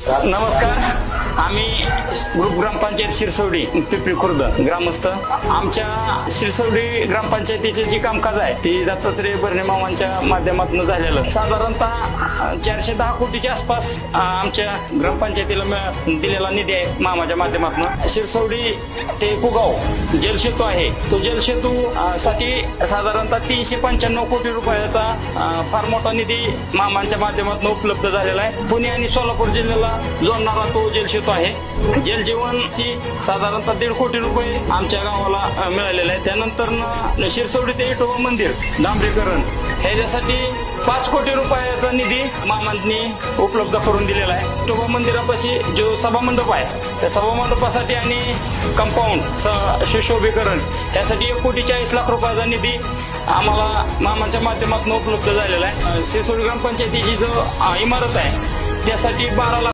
नमस्कार, आम्ही ग्रुप ग्रामपंचायत शिरसवडी पिपरी खुर्द ग्रामस्थ आमच्या शिरसवडी ग्रामपंचायतीचे जे कामकाज आहे ते दत्तात्रय भरणे मामांच्या माध्यमातून झालेलं साधारणतः 410 कोटीच्या आसपास आमच्या ग्रामपंचायतीला दिलेला निधी आहे मामाच्या माध्यमातून। शिरसवडी ते कुगाव जलसेतू आहे, तो जलसेतू साठी साधारणतः 395 कोटी रुपयाचा फार मोठा निधी मामांच्या माध्यमातून उपलब्ध झालेला आहे। पुणे आणि सोलापूर जिल्ह्याला जोडणारा तो जलसेतू आहे। जल जीवनची साधारणतः 1.5 कोटी रुपये आमच्या गावाला मिळालेले आहे। त्यानंतर शिरसवडी ते इटोबा मंदिर डांबरीकरण ह्याच्यासाठी 5 कोटी रुपयाचा निधी मामांनी उपलब्ध करून दिलेला आहे। इटोबा मंदिरापाशी जो सभामंडप आहे त्या सभामंडपासाठी आणि कंपाऊंड सुशोभीकरण यासाठी 1,40,40,00,000 रुपयाचा निधी आम्हाला मामांच्या माध्यमातून उपलब्ध झालेला आहे। शिरसवडी ग्रामपंचायतीची जो इमारत आहे त्यासाठी 12 लाख